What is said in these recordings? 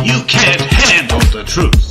You can't handle the truth.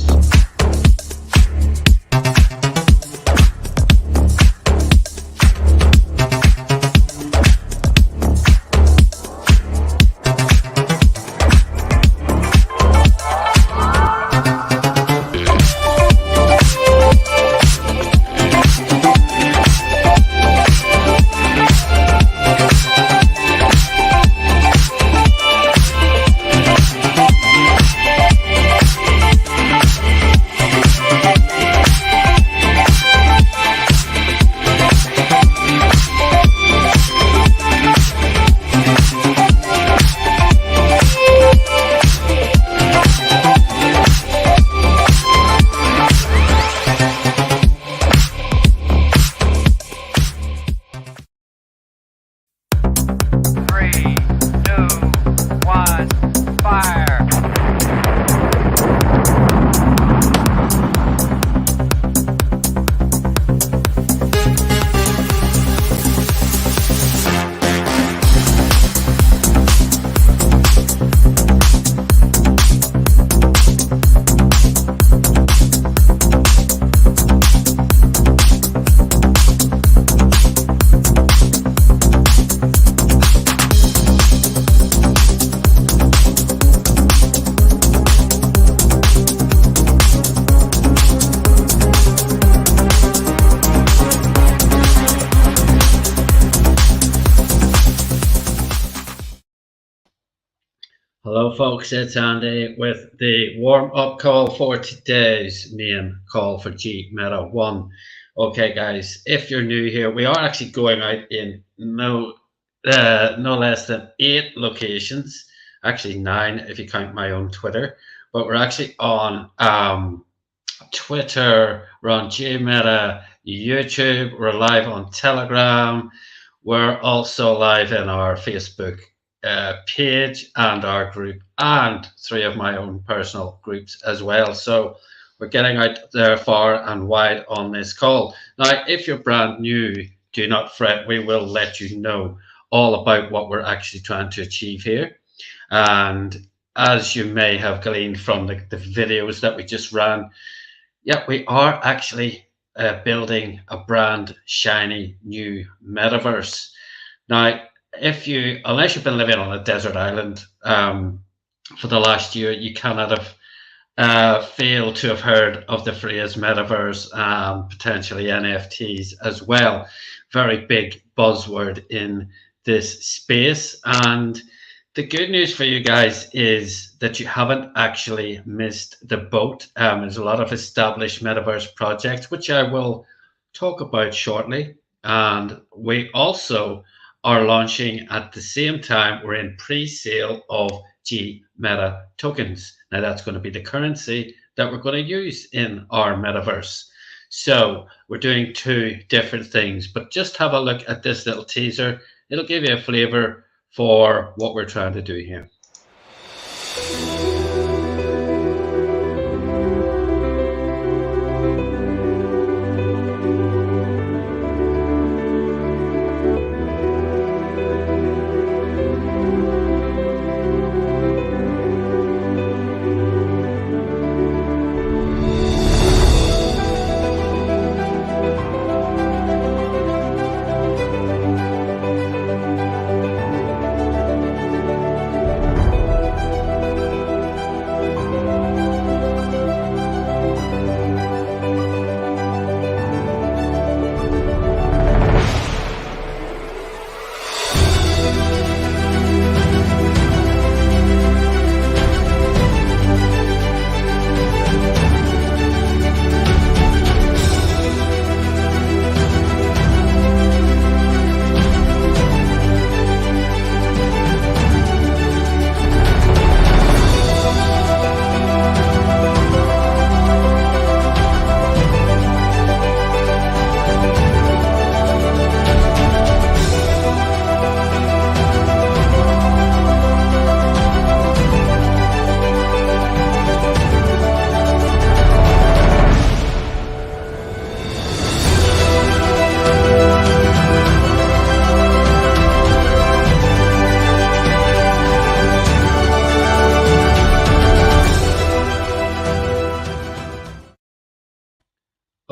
Hello folks, it's Andy with the warm-up call for today's main call for Gmeta One. Okay guys, if you're new here, we are actually going out in no less than 8 locations, actually 9 if you count my own Twitter, but we're actually on Twitter, we're on GMETA, YouTube, we're live on Telegram, we're also live in our Facebook page and our group, and 3 of my own personal groups as well. So we're getting out there far and wide on this call. Now, if you're brand new, do not fret. We will let you know all about what we're actually trying to achieve here. And as you may have gleaned from the videos that we just ran, yeah, we are actually building a brand shiny new metaverse. Now, unless you've been living on a desert island for the last year, you cannot have failed to have heard of the phrase metaverse and potentially NFTs as well. Very big buzzword in this space. And the good news for you guys is that you haven't actually missed the boat. There's a lot of established metaverse projects, which I will talk about shortly. And we also are launching at the same time. We're in pre-sale of GMETA tokens. Now that's going to be the currency that we're going to use in our metaverse. So we're doing 2 different things, but just have a look at this little teaser. It'll give you a flavor for what we're trying to do here.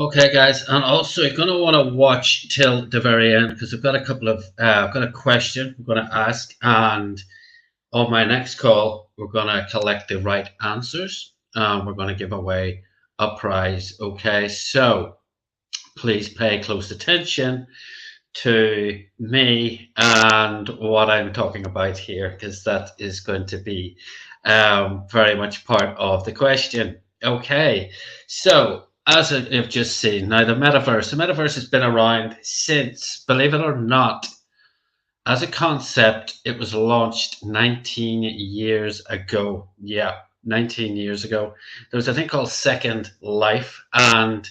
Okay, guys, and also you're going to want to watch till the very end because I've got a couple of I've got a question I'm going to ask, and on my next call we're going to collect the right answers. We're going to give away a prize. Okay, so please pay close attention to me and what I'm talking about here, because that is going to be very much part of the question. Okay, so as you've just seen, now the metaverse has been around since, believe it or not, as a concept, it was launched 19 years ago. Yeah, 19 years ago. There was a thing called Second Life, and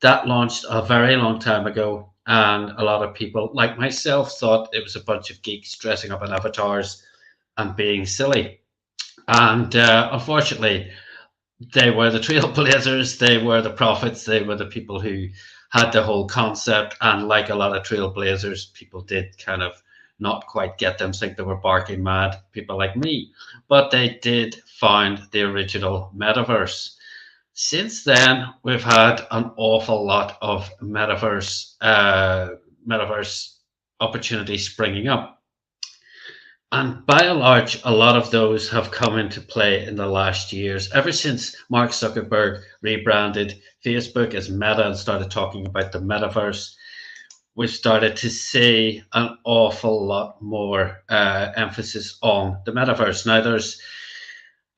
that launched a very long time ago. And a lot of people, like myself, thought it was a bunch of geeks dressing up in avatars and being silly. And unfortunately, they were the trailblazers, they were the prophets, they were the people who had the whole concept. And like a lot of trailblazers, people did kind of not quite get them, think they were barking mad, people like me, but they did find the original metaverse. Since then, we've had an awful lot of metaverse opportunities springing up. And by and large, a lot of those have come into play in the last years. Ever since Mark Zuckerberg rebranded Facebook as Meta and started talking about the metaverse, we've started to see an awful lot more emphasis on the metaverse. Now, there's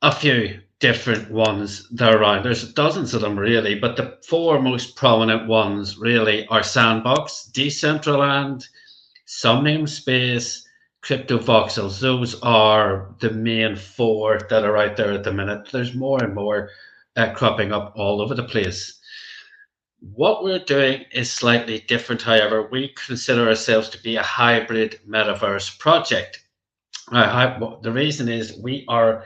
a few different ones that are around. There's dozens of them, really, but the four most prominent ones really are Sandbox, Decentraland, Some Namespace, Crypto Voxels. Those are the main four that are out there at the minute. There's more and more cropping up all over the place. What we're doing is slightly different, however. We consider ourselves to be a hybrid metaverse project. The reason is we are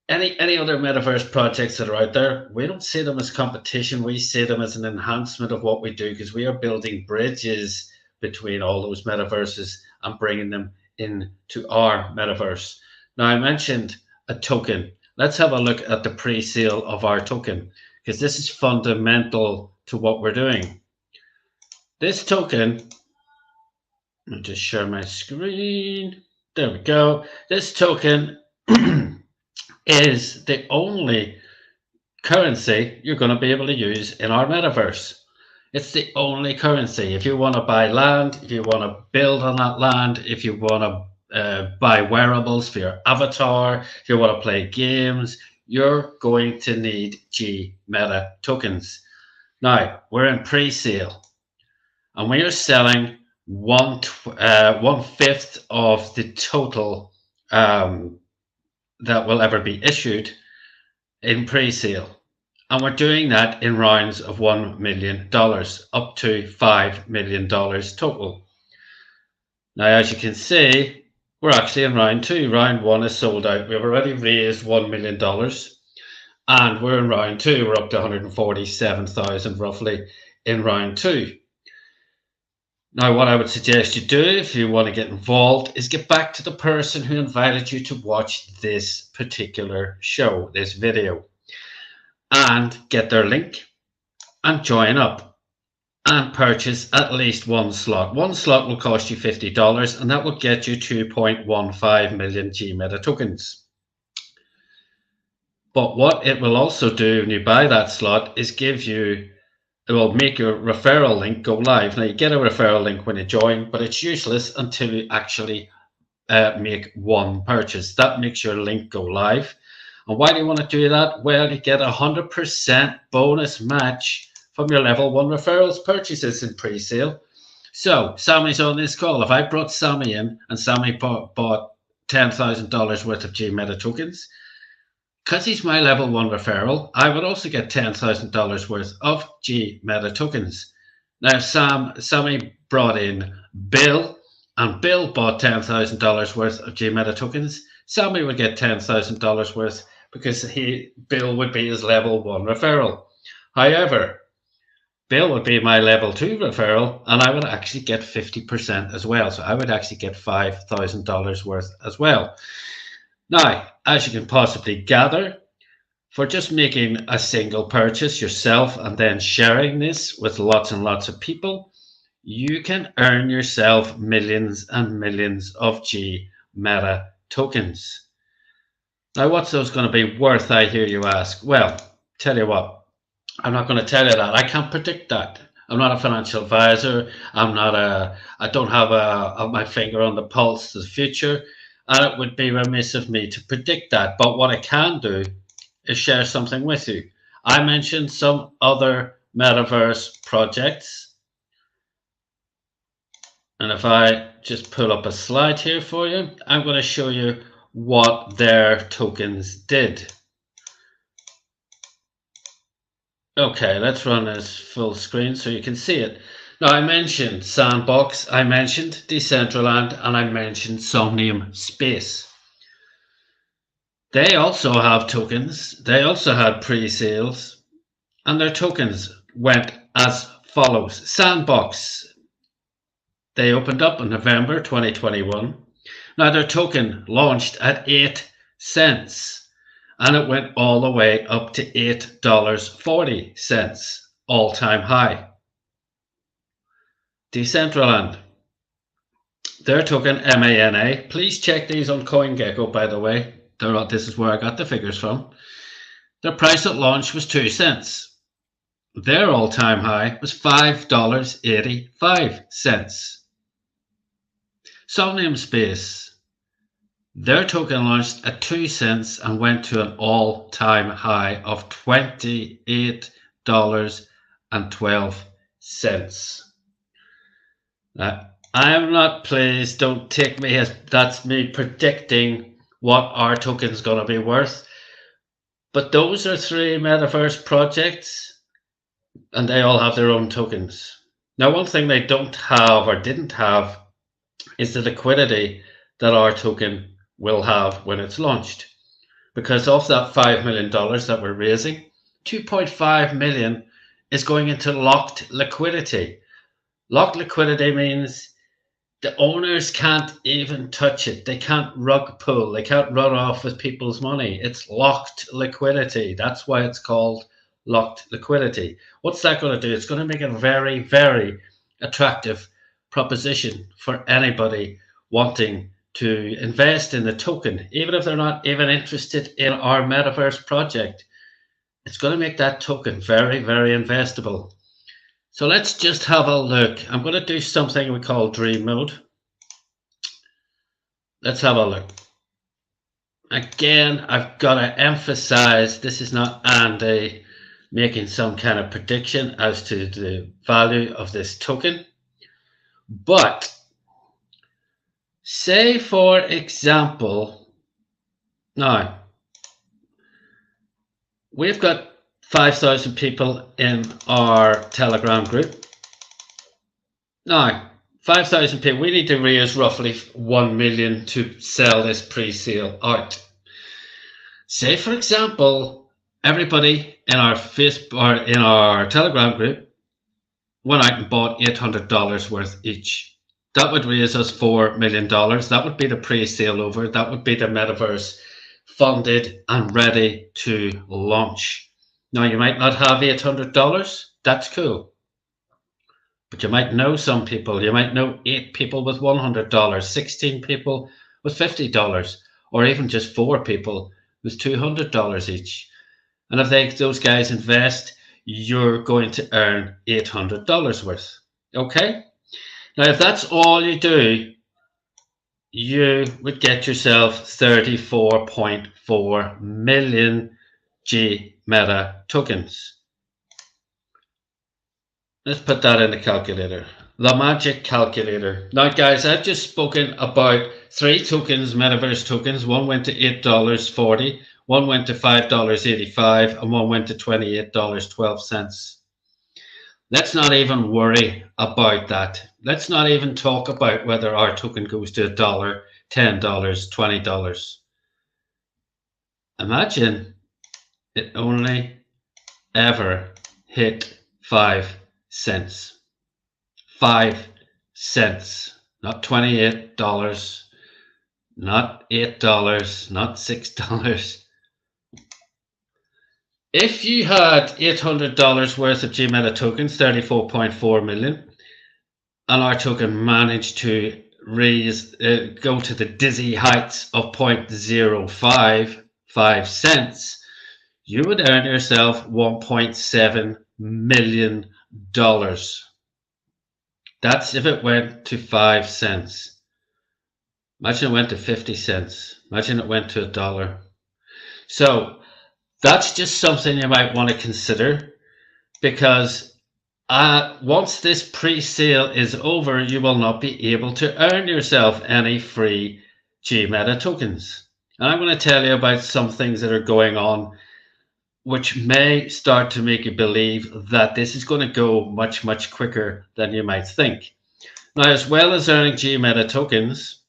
any other metaverse projects that are out there, we don't see them as competition. We see them as an enhancement of what we do, because we are building bridges between all those metaverses and bringing them into our metaverse. Now, I mentioned a token. Let's have a look at the pre-sale of our token, because this is fundamental to what we're doing. This token, let me just share my screen. There we go. This token is the only currency you're going to be able to use in our metaverse. It's the only currency. If you want to buy land, if you want to build on that land, if you want to buy wearables for your avatar, if you want to play games, you're going to need GMETA tokens. Now, we're in pre-sale, and we are selling one fifth of the total that will ever be issued in pre-sale. And we're doing that in rounds of $1 million, up to $5 million total. Now, as you can see, we're actually in round two. Round one is sold out. We've already raised $1 million. And we're in round two. We're up to 147,000 roughly in round two. Now, what I would suggest you do if you want to get involved is get back to the person who invited you to watch this particular show, this video, and get their link and join up and purchase at least one slot. One slot will cost you $50, and that will get you 2.15 million GMETA tokens. But what it will also do when you buy that slot is it will make your referral link go live. Now, you get a referral link when you join, but it's useless until you actually make one purchase. That makes your link go live. And why do you want to do that? Well, you get 100% bonus match from your level 1 referrals purchases in pre-sale. So Sammy's on this call. If I brought Sammy in and Sammy bought $10,000 worth of GMETA tokens, because he's my level 1 referral, I would also get $10,000 worth of GMETA tokens. Now, if Sammy brought in Bill, and Bill bought $10,000 worth of GMETA tokens, Sammy would get $10,000 worth, because Bill would be his level 1 referral. However, Bill would be my level 2 referral, and I would actually get 50% as well. So I would actually get $5,000 worth as well. Now, as you can possibly gather, for just making a single purchase yourself and then sharing this with lots and lots of people, you can earn yourself millions and millions of GMETA tokens. Now, what's those going to be worth, I hear you ask? Well, tell you what, I'm not going to tell you that. I can't predict that. I'm not a financial advisor. I don't have my finger on the pulse of the future. And it would be remiss of me to predict that. But what I can do is share something with you. I mentioned some other metaverse projects. And if I just pull up a slide here for you, I'm going to show you what their tokens did. Okay, let's run this full screen so you can see it. Now, I mentioned Sandbox, I mentioned Decentraland, and I mentioned Somnium Space. They also have tokens. They also had pre-sales, and their tokens went as follows. Sandbox, they opened up in November 2021. Now, their token launched at 8 cents. And it went all the way up to $8.40, all-time high. Decentraland, their token MANA. Please check these on CoinGecko, by the way. This is where I got the figures from. Their price at launch was 2 cents. Their all-time high was $5.85. Somnium Space, their token launched at 2 cents and went to an all-time high of $28.12. Now, I am not pleased. Don't take me as that's me predicting what our token is going to be worth. But those are 3 metaverse projects, and they all have their own tokens. Now, one thing they don't have or didn't have is the liquidity that our token will have when it's launched, because of that $5 million that we're raising, 2.5 million is going into locked liquidity. Locked liquidity means the owners can't even touch it. They can't rug pull. They can't run off with people's money. It's locked liquidity. That's why it's called locked liquidity. What's that going to do? It's going to make it a very, very attractive proposition for anybody wanting to invest in the token, even if they're not even interested in our metaverse project. It's going to make that token very, very investable. So let's just have a look. I'm going to do something we call dream mode. Let's have a look. Again, I've got to emphasize this is not Andy making some kind of prediction as to the value of this token. But say, for example, now we've got 5,000 people in our Telegram group. Now, 5,000 people, we need to raise roughly 1 million to sell this pre-sale out. Say, for example, everybody in our Facebook or in our Telegram group went out and bought $800 worth each. That would raise us $4 million. That would be the pre-sale over. That would be the metaverse funded and ready to launch. Now, you might not have $800. That's cool. But you might know some people. You might know 8 people with $100, 16 people with $50, or even just 4 people with $200 each. And if those guys invest, you're going to earn $800 worth. Okay? Now, if that's all you do, you would get yourself 34.4 million GMETA tokens. Let's put that in the calculator. The magic calculator. Now, guys, I've just spoken about 3 tokens, Metaverse tokens. One went to $8.40, one went to $5.85, and one went to $28.12. Let's not even worry about that. Let's not even talk about whether our token goes to $1, $10, $20. Imagine it only ever hit 5 cents. 5 cents, not $28, not $8, not $6. If you had $800 worth of GMETA tokens, 34.4 million, and our token managed to raise, go to the dizzy heights of 0.055 cents, you would earn yourself $1.7 million. That's if it went to 5 cents. Imagine it went to 50 cents. Imagine it went to $1. So that's just something you might want to consider, because once this pre-sale is over, you will not be able to earn yourself any free GMETA tokens. And I'm going to tell you about some things that are going on which may start to make you believe that this is going to go much, much quicker than you might think. Now, as well as earning GMETA tokens,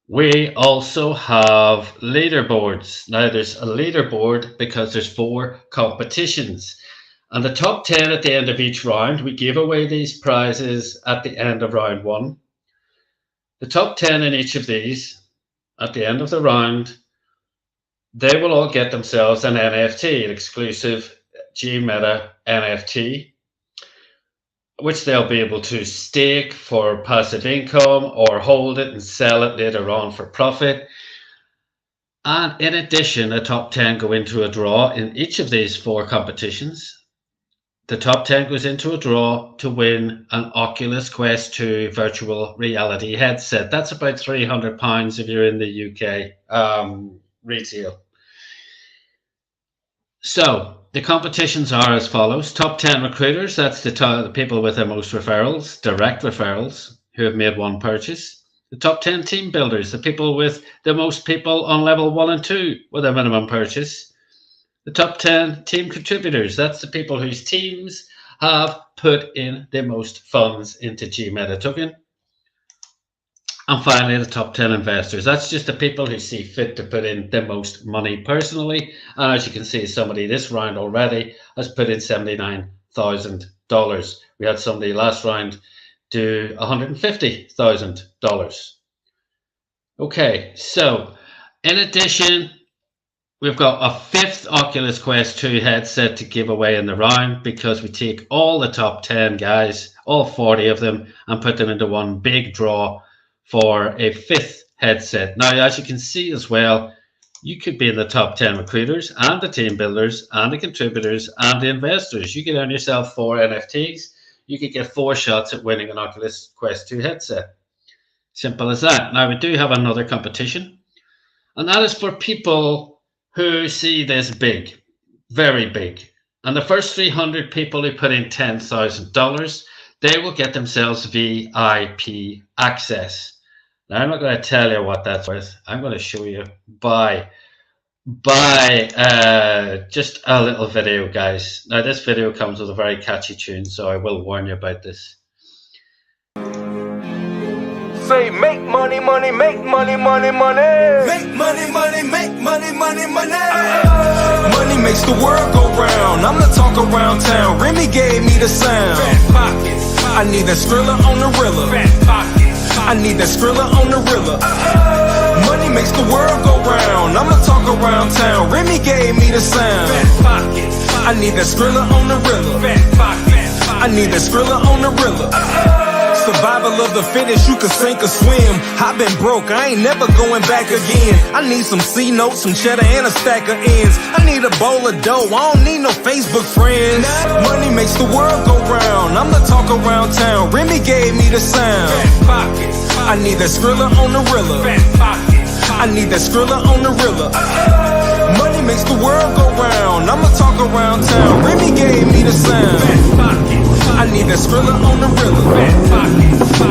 we also have leaderboards. Now, there's a leaderboard because there's 4 competitions. And the top 10 at the end of each round, we give away these prizes at the end of round 1. The top 10 in each of these, at the end of the round, they will all get themselves an NFT, an exclusive GMETA NFT, which they'll be able to stake for passive income or hold it and sell it later on for profit. And in addition, the top 10 go into a draw in each of these 4 competitions. The top 10 goes into a draw to win an Oculus Quest 2 virtual reality headset. That's about £300 if you're in the UK retail. So the competitions are as follows. Top 10 recruiters, that's the people with the most referrals, direct referrals, who have made 1 purchase. The top 10 team builders, the people with the most people on level 1 and 2 with a minimum purchase. The top 10 team contributors, that's the people whose teams have put in the most funds into GMETA Token. And finally, the top 10 investors. That's just the people who see fit to put in the most money personally. And as you can see, somebody this round already has put in $79,000. We had somebody last round do $150,000. Okay, so in addition, we've got a 5th Oculus Quest 2 headset to give away in the round, because we take all the top 10 guys, all 40 of them, and put them into one big draw for a 5th headset. Now, as you can see as well, you could be in the top 10 recruiters and the team builders and the contributors and the investors. You could earn yourself 4 NFTs. You could get 4 shots at winning an Oculus Quest 2 headset. Simple as that. Now, we do have another competition, and that is for people who see this big, very big. And the first 300 people who put in $10,000, they will get themselves VIP access. Now, I'm not going to tell you what that's worth. I'm going to show you by just a little video, guys. Now, this video comes with a very catchy tune, so I will warn you about this. Say make money, money, make money, money, money. Make money, money, make money, money, money. Money makes the world go round. I'm the talk around town. Remy gave me the sound. Fat pockets. I need that Skrilla on the Rilla. Fat pockets. I need that Skrilla on the Rilla. Money makes the world go round. I'm the talk around town. Remy gave me the sound. Fat pockets. I need that Skrilla on the Rilla. Fat pockets. I need that Skrilla on the Rilla. Survival of the fittest, you could sink or swim. I been broke, I ain't never going back again. I need some C-notes, some cheddar, and a stack of ends. I need a bowl of dough, I don't need no Facebook friends. Money makes the world go round. I'm the talk around town. Remy gave me the sound. Fat pockets. I need that Skrilla on the Rilla. Fat pockets. I need that Skrilla on the Rilla. Money makes the world go round. I'm the talk around town. Remy gave me the sound. Fat pockets. I need that Skrilla on the Rilla.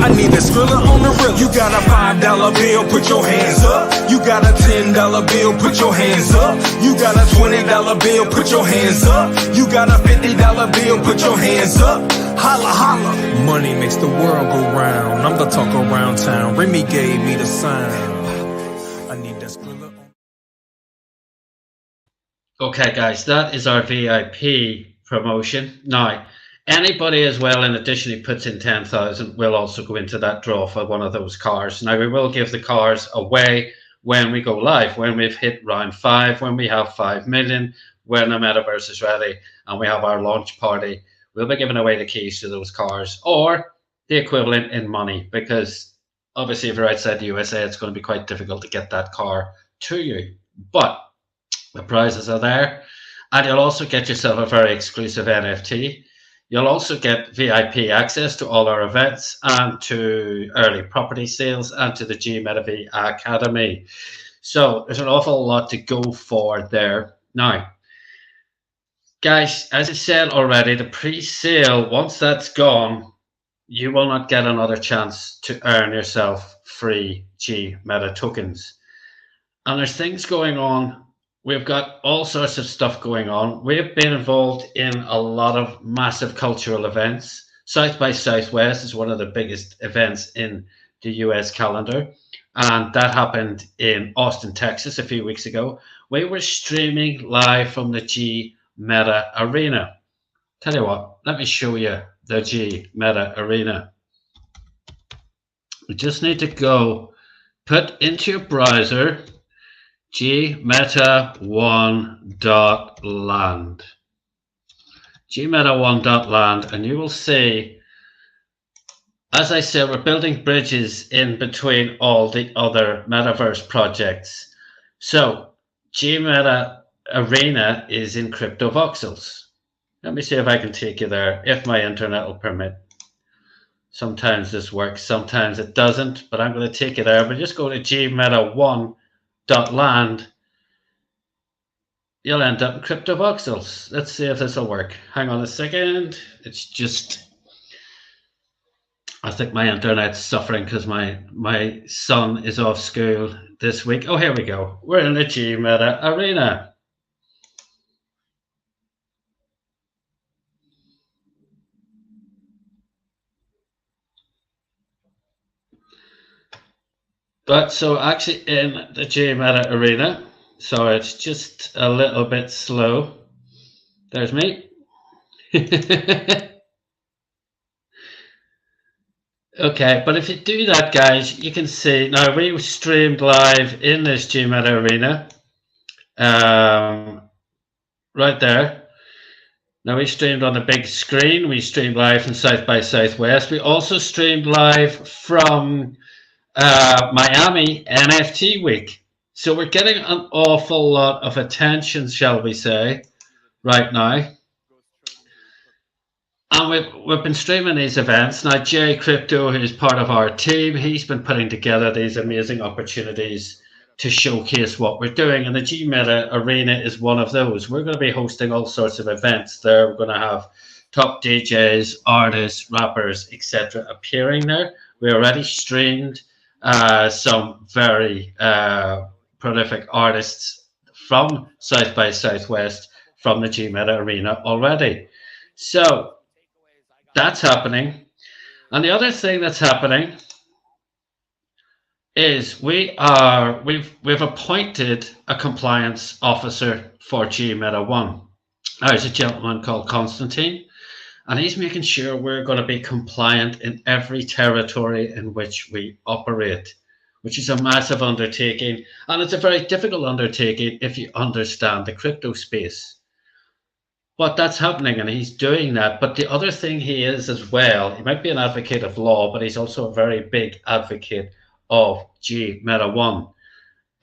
I need that Skrilla on the Rilla. You got a $5 bill, put your hands up. You got a $10 bill, put your hands up. You got a $20 bill, put your hands up. You got a $50 bill, put your hands up. Holla, holla. Money makes the world go round. I'm the talk around town. Remy gave me the sign. I need that Skrilla. Okay, guys, that is our VIP promotion. Now, anybody as well, in addition, who puts in 10,000 will also go into that draw for one of those cars. Now, we will give the cars away when we go live, when we've hit round 5, when we have 5 million, when the metaverse is ready and we have our launch party, we'll be giving away the keys to those cars or the equivalent in money, because obviously if you're outside the USA, it's going to be quite difficult to get that car to you. But the prizes are there, and you'll also get yourself a very exclusive NFT. You'll also get VIP access to all our events and to early property sales and to the GMETA Academy. So there's an awful lot to go for there. Now, guys, as I said already, the pre-sale, once that's gone, you will not get another chance to earn yourself free GMETA tokens. And there's things going on. We've got all sorts of stuff going on. We've been involved in a lot of massive cultural events. South by Southwest is one of the biggest events in the US calendar. And that happened in Austin, Texas a few weeks ago. We were streaming live from the GMETA Arena. Tell you what, let me show you the GMETA Arena. We just need to go put into your browser GMETA1.land. GMETA1.land, and you will see, as I said, we're building bridges in between all the other metaverse projects. So GMETA Arena is in crypto voxels. Let me see if I can take you there, if my internet will permit. Sometimes this works, sometimes it doesn't, but I'm going to take you there. But just go to GMETA1.land. You'll end up in crypto voxels. Let's see if this will work. Hang on a second. It's just, I think my internet's suffering because my son is off school this week. Oh, here we go. We're in the GMETA Arena. But so actually in the GMETA Arena, so it's just a little bit slow. There's me. Okay, but if you do that, guys, you can see now we streamed live in this GMETA Arena, right there. Now we streamed on the big screen. We streamed live from South by Southwest. We also streamed live from Miami NFT week. So we're getting an awful lot of attention, shall we say, right now. And we've been streaming these events. Now, Jay Crypto, who's part of our team, he's been putting together these amazing opportunities to showcase what we're doing. And the GMETA Arena is one of those. We're going to be hosting all sorts of events there. We're going to have top DJs, artists, rappers, etc. appearing there. We already streamed some very prolific artists from South by Southwest from the GMETA Arena already. So that's happening. And the other thing that's happening is we've appointed a compliance officer for GMETA One. There's a gentleman called Constantine, and he's making sure we're going to be compliant in every territory in which we operate, which is a massive undertaking. And it's a very difficult undertaking if you understand the crypto space. But that's happening, and he's doing that. But the other thing he is as well, he might be an advocate of law, but he's also a very big advocate of GMETA One.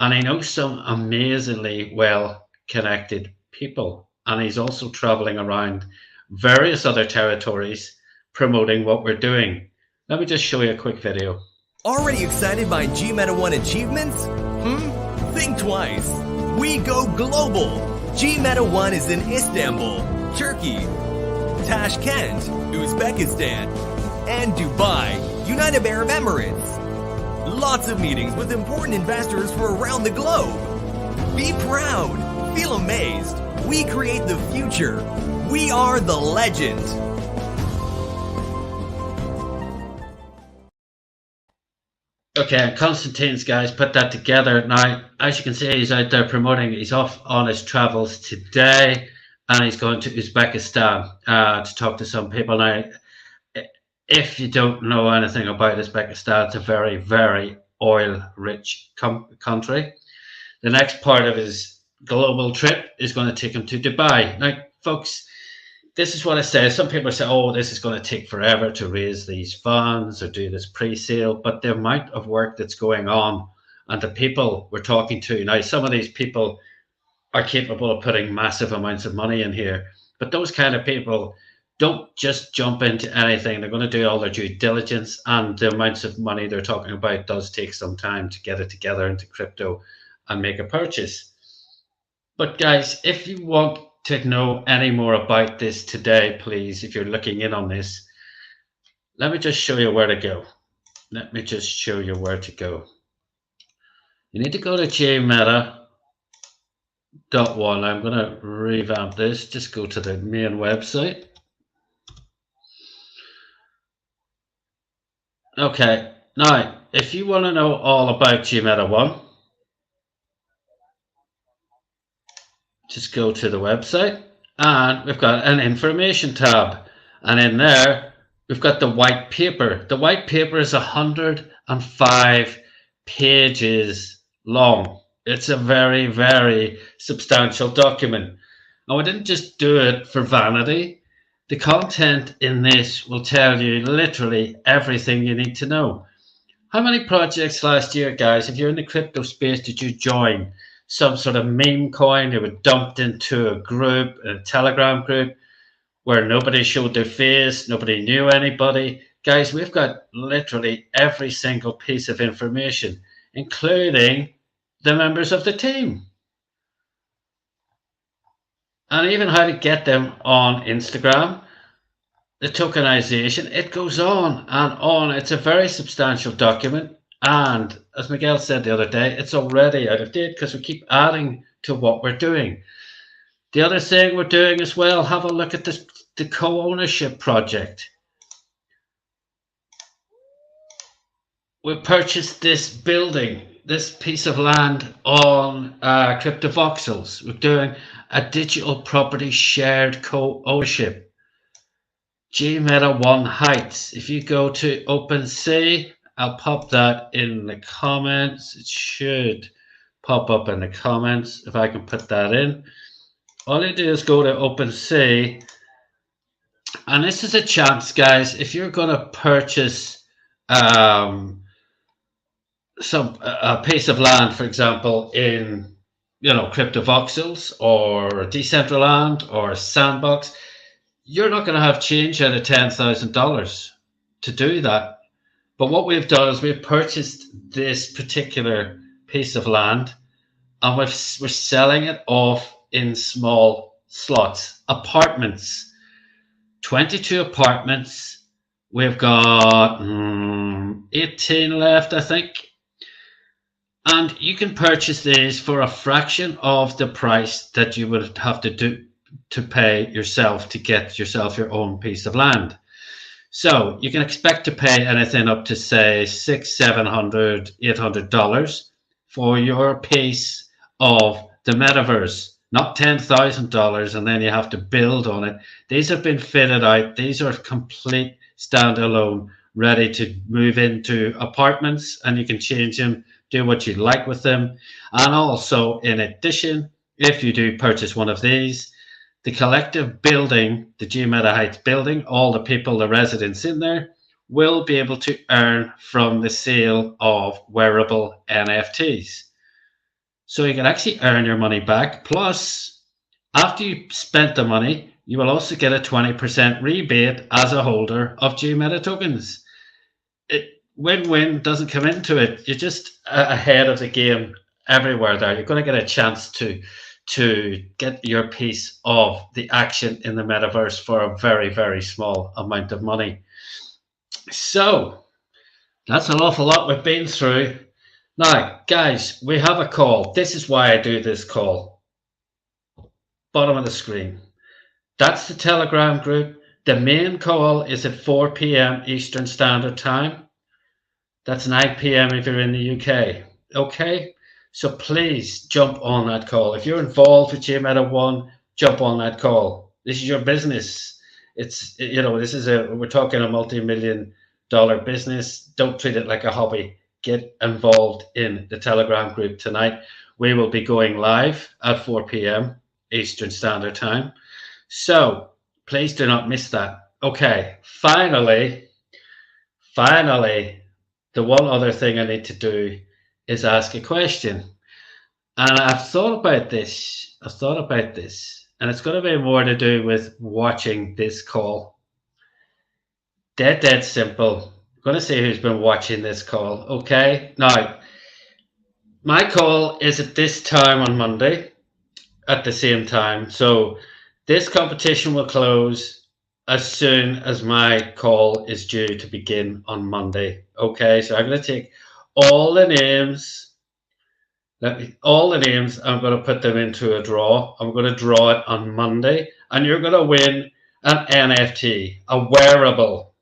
And he knows some amazingly well-connected people. And he's also traveling around various other territories promoting what we're doing. Let me just show you a quick video. Already excited by GMETA One achievements? Think twice. We go global. GMETA One is in Istanbul, Turkey, Tashkent, Uzbekistan, and Dubai, United Arab Emirates. Lots of meetings with important investors from around the globe. Be proud. Feel amazed. We create the future. We are the legend. Okay, and Constantine's guys put that together. Now, as you can see, he's out there promoting. He's off on his travels today, and he's going to Uzbekistan to talk to some people. Now, if you don't know anything about Uzbekistan, it's a very, very oil-rich country. The next part of his global trip is going to take him to Dubai. Now, folks, this is what I say. Some people say, oh, this is going to take forever to raise these funds or do this pre-sale. But the amount of work that's going on and the people we're talking to now, some of these people are capable of putting massive amounts of money in here. But those kind of people don't just jump into anything. They're going to do all their due diligence, and the amounts of money they're talking about does take some time to get it together into crypto and make a purchase. But guys, if you want to know any more about this today, please, if you're looking in on this, let me just show you where to go. Let me just show you where to go. You need to go to GMETA One. I'm going to revamp this. Just go to the main website. Okay, now if you want to know all about GMETA One, just go to the website, and we've got an information tab, and in there we've got the white paper. The white paper is 105 pages long. It's a very, very substantial document. And we didn't just do it for vanity. The content in this will tell you literally everything you need to know. How many projects last year, guys, if you're in the crypto space, did you join? Some sort of meme coin, they were dumped into a group, a Telegram group, where nobody showed their face, nobody knew anybody. Guys, we've got literally every single piece of information, including the members of the team. And even how to get them on Instagram, the tokenization, it goes on and on. It's a very substantial document. And as Miguel said the other day, it's already out of date because we keep adding to what we're doing. The other thing we're doing as well, have a look at this, the co-ownership project. We purchased this building, this piece of land on CryptoVoxels. We're doing a digital property shared co-ownership. GMETA One Heights. If you go to OpenSea, I'll pop that in the comments. It should pop up in the comments if I can put that in. All you do is go to OpenSea, and this is a chance, guys. If you're going to purchase a piece of land, for example, in CryptoVoxels or Decentraland or Sandbox, you're not going to have change out of $10,000 to do that. But what we've done is we've purchased this particular piece of land, and we're selling it off in small slots, apartments, 22 apartments. We've got 18 left, I think. And you can purchase these for a fraction of the price that you would have to pay yourself to get yourself your own piece of land. So you can expect to pay anything up to, say, $600, $700, $800 for your piece of the metaverse, not $10,000, and then you have to build on it. These have been fitted out. These are complete standalone, ready to move into apartments, and you can change them, do what you like with them. And also, in addition, if you do purchase one of these, the collective building, the GMETA Heights building, all the people, the residents in there, will be able to earn from the sale of wearable NFTs. So you can actually earn your money back. Plus, after you spent the money, you will also get a 20% rebate as a holder of GMETA tokens. Win-win doesn't come into it. You're just ahead of the game everywhere there. You're going to get a chance to get your piece of the action in the metaverse for a very, very small amount of money. So that's an awful lot we've been through. Now, guys, we have a call. This is why I do this call. Bottom of the screen. That's the Telegram group. The main call is at 4 p.m. Eastern Standard Time. That's 9 p.m. if you're in the UK. Okay? So please jump on that call. If you're involved with GMETA One, jump on that call. This is your business. We're talking a multi-million-dollar business. Don't treat it like a hobby. get involved in the Telegram group tonight. We will be going live at 4 p.m. Eastern Standard Time. So please do not miss that. Okay, finally, the one other thing I need to do is ask a question. And I've thought about this. And it's going to be more to do with watching this call. Dead simple. I'm going to see who's been watching this call. Okay. Now, my call is at this time on Monday at the same time. So this competition will close as soon as my call is due to begin on Monday. Okay. So I'm going to take all the names. All the names, I'm going to put them into a draw. I'm going to draw it on Monday, and you're going to win an NFT, a wearable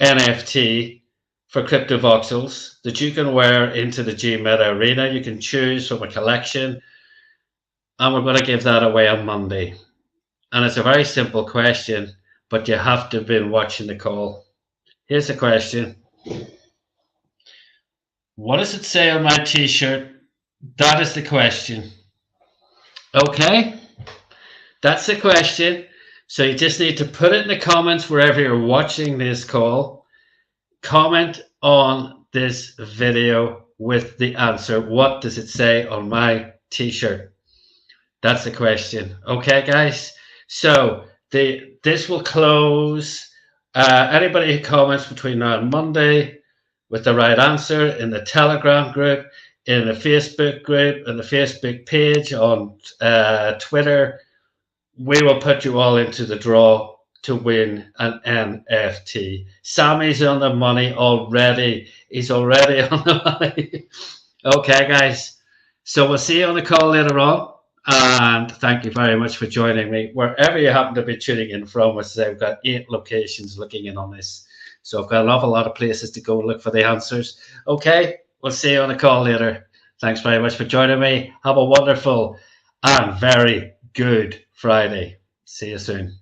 NFT for CryptoVoxels that you can wear into the GMETA Arena. You can choose from a collection, and we're going to give that away on Monday. And it's a very simple question, but you have to have been watching the call. Here's the question. What does it say on my t-shirt? That is the question. Okay, that's the question. So you just need to put it in the comments wherever you're watching this call. Comment on this video with the answer. What does it say on my t-shirt? That's the question. Okay, guys. So this will close. Anybody who comments between now and Monday with the right answer in the Telegram group, in the Facebook group, and the Facebook page, on Twitter, we will put you all into the draw to win an NFT. Sammy's on the money already. He's already on the money. Okay, guys. So we'll see you on the call later on. And thank you very much for joining me. Wherever you happen to be tuning in from, as I say, we've got 8 locations looking in on this. So I've got an awful lot of places to go look for the answers. Okay. We'll see you on the call later. Thanks very much for joining me. Have a wonderful and very good Friday. See you soon.